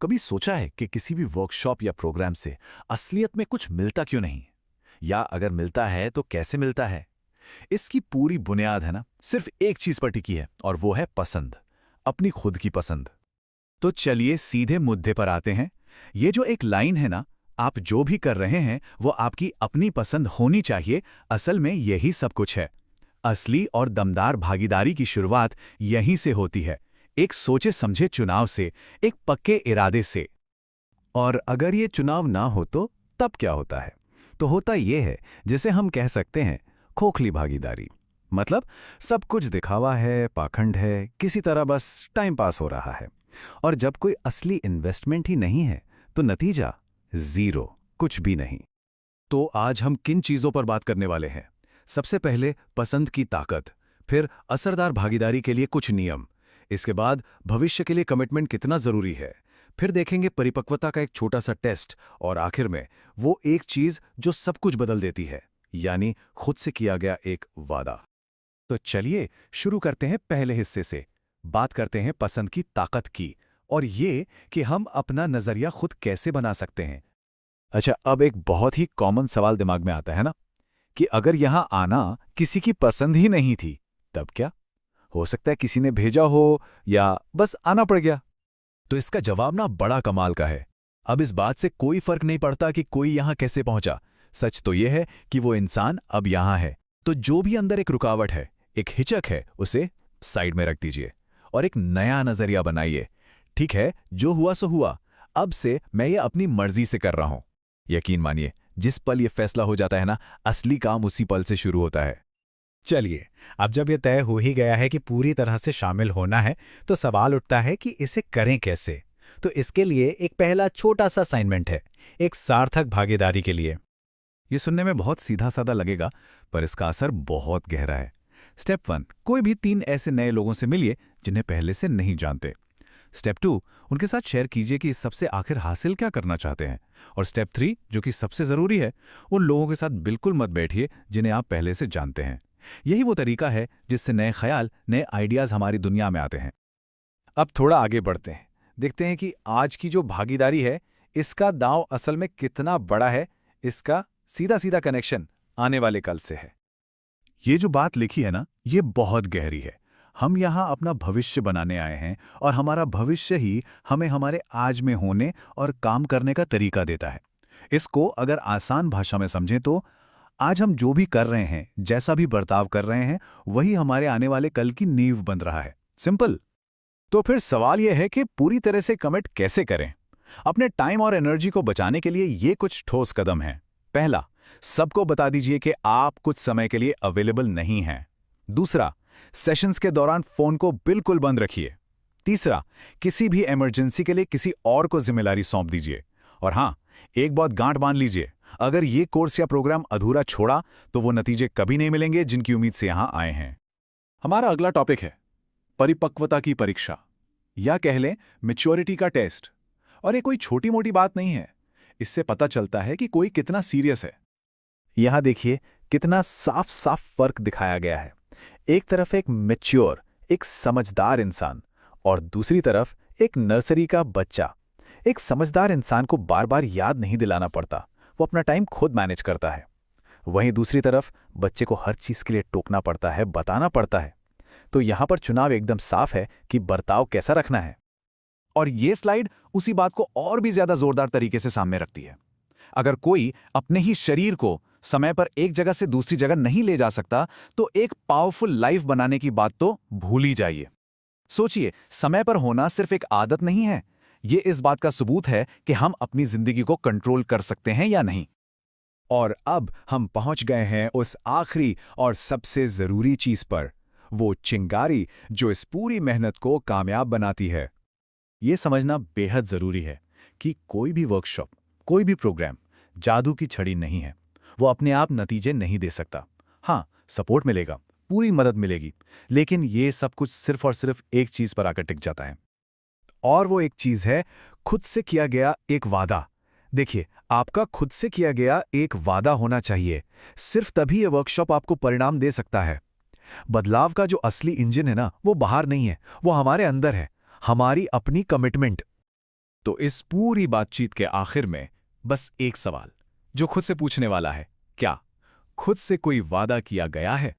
कभी सोचा है कि किसी भी वर्कशॉप या प्रोग्राम से असलियत में कुछ मिलता क्यों नहीं? या अगर मिलता है तो कैसे मिलता है? इसकी पूरी बुनियाद है ना, सिर्फ एक चीज पर टिकी है और वो है पसंद, अपनी खुद की पसंद। तो चलिए सीधे मुद्दे पर आते हैं। ये जो एक लाइन है ना, आप जो भी कर रहे हैं वो आपकी अपनी पसंद होनी चाहिए, असल में यही सब कुछ है। असली और दमदार भागीदारी की शुरुआत यहीं से होती है, एक सोचे समझे चुनाव से, एक पक्के इरादे से। और अगर ये चुनाव ना हो तो तब क्या होता है? तो होता ये है, जिसे हम कह सकते हैं खोखली भागीदारी। मतलब सब कुछ दिखावा है, पाखंड है, किसी तरह बस टाइम पास हो रहा है। और जब कोई असली इन्वेस्टमेंट ही नहीं है तो नतीजा जीरो, कुछ भी नहीं। तो आज हम किन चीजों पर बात करने वाले हैं? सबसे पहले पसंद की ताकत, फिर असरदार भागीदारी के लिए कुछ नियम, इसके बाद भविष्य के लिए कमिटमेंट कितना जरूरी है, फिर देखेंगे परिपक्वता का एक छोटा सा टेस्ट, और आखिर में वो एक चीज जो सब कुछ बदल देती है, यानी खुद से किया गया एक वादा। तो चलिए शुरू करते हैं पहले हिस्से से। बात करते हैं पसंद की ताकत की, और ये कि हम अपना नजरिया खुद कैसे बना सकते हैं। अच्छा, अब एक बहुत ही कॉमन सवाल दिमाग में आता है ना, कि अगर यहां आना किसी की पसंद ही नहीं थी, तब क्या? हो सकता है किसी ने भेजा हो या बस आना पड़ गया। तो इसका जवाब ना बड़ा कमाल का है। अब इस बात से कोई फर्क नहीं पड़ता कि कोई यहां कैसे पहुंचा, सच तो यह है कि वो इंसान अब यहां है। तो जो भी अंदर एक रुकावट है, एक हिचक है, उसे साइड में रख दीजिए और एक नया नजरिया बनाइए। ठीक है, जो हुआ सो हुआ, अब से मैं ये अपनी मर्जी से कर रहा हूं। यकीन मानिए, जिस पल ये फैसला हो जाता है ना, असली काम उसी पल से शुरू होता है। चलिए, अब जब यह तय हो ही गया है कि पूरी तरह से शामिल होना है, तो सवाल उठता है कि इसे करें कैसे। तो इसके लिए एक पहला छोटा सा असाइनमेंट है, एक सार्थक भागीदारी के लिए। ये सुनने में बहुत सीधा साधा लगेगा, पर इसका असर बहुत गहरा है। स्टेप 1, कोई भी 3 ऐसे नए लोगों से मिलिए जिन्हें पहले से नहीं जानते। स्टेप 2, उनके साथ शेयर कीजिए कि सबसे आखिर हासिल क्या करना चाहते हैं। और स्टेप 3, जो कि सबसे ज़रूरी है, उन लोगों के साथ बिल्कुल मत बैठिए जिन्हें आप पहले से जानते हैं। यही वो तरीका है जिससे नए ख्याल, नए आइडियाज़ हमारी दुनिया में आते हैं। अब थोड़ा आगे बढ़ते हैं, देखते हैं कि आज की जो भागीदारी है, इसका दांव असल में कितना बड़ा है। इसका सीधा सीधा कनेक्शन आने वाले कल से है। ये जो बात लिखी है ना, ये बहुत गहरी है। हम यहाँ अपना भविष्य बनाने आए हैं, और हमारा भविष्य ही हमें हमारे आज में होने और काम करने का तरीका देता है। इसको अगर आसान भाषा में समझें तो आज हम जो भी कर रहे हैं, जैसा भी बर्ताव कर रहे हैं, वही हमारे आने वाले कल की नींव बन रहा है। सिंपल। तो फिर सवाल यह है कि पूरी तरह से कमिट कैसे करें? अपने टाइम और एनर्जी को बचाने के लिए ये कुछ ठोस कदम हैं। पहला, सबको बता दीजिए कि आप कुछ समय के लिए अवेलेबल नहीं हैं। दूसरा, सेशंस के दौरान फोन को बिल्कुल बंद रखिए। तीसरा, किसी भी इमरजेंसी के लिए किसी और को जिम्मेदारी सौंप दीजिए। और हां, एक बात गांठ बांध लीजिए, अगर ये कोर्स या प्रोग्राम अधूरा छोड़ा तो वो नतीजे कभी नहीं मिलेंगे जिनकी उम्मीद से यहां आए हैं। हमारा अगला टॉपिक है परिपक्वता की परीक्षा, या कह लें मैच्योरिटी का टेस्ट। और ये कोई छोटी मोटी बात नहीं है। इससे पता चलता है कि कोई कितना सीरियस है। यहां देखिए कितना साफ साफ फर्क दिखाया गया है। एक तरफ एक मैच्योर, एक समझदार इंसान, और दूसरी तरफ एक नर्सरी का बच्चा। एक समझदार इंसान को बार बार याद नहीं दिलाना पड़ता, वो अपना टाइम खुद मैनेज करता है। वहीं दूसरी तरफ बच्चे को हर चीज के लिए टोकना पड़ता है, बताना पड़ता है। तो यहां पर चुनाव एकदम साफ है कि बर्ताव कैसा रखना है। और ये स्लाइड उसी बात को और भी ज्यादा जोरदार तरीके से सामने रखती है। अगर कोई अपने ही शरीर को समय पर एक जगह से दूसरी जगह नहीं ले जा सकता, तो एक पावरफुल लाइफ बनाने की बात तो भूल ही जाइए। सोचिए, समय पर होना सिर्फ एक आदत नहीं है, ये इस बात का सबूत है कि हम अपनी जिंदगी को कंट्रोल कर सकते हैं या नहीं। और अब हम पहुंच गए हैं उस आखिरी और सबसे जरूरी चीज पर, वो चिंगारी जो इस पूरी मेहनत को कामयाब बनाती है। ये समझना बेहद जरूरी है कि कोई भी वर्कशॉप, कोई भी प्रोग्राम जादू की छड़ी नहीं है। वो अपने आप नतीजे नहीं दे सकता। हाँ, सपोर्ट मिलेगा, पूरी मदद मिलेगी, लेकिन ये सब कुछ सिर्फ और सिर्फ एक चीज पर आकर टिक जाता है। और वो एक चीज है खुद से किया गया एक वादा। देखिए, आपका खुद से किया गया एक वादा होना चाहिए। सिर्फ तभी ये वर्कशॉप आपको परिणाम दे सकता है। बदलाव का जो असली इंजन है ना, वो बाहर नहीं है, वो हमारे अंदर है, हमारी अपनी कमिटमेंट। तो इस पूरी बातचीत के आखिर में बस एक सवाल जो खुद से पूछने वाला है, क्या खुद से कोई वादा किया गया है?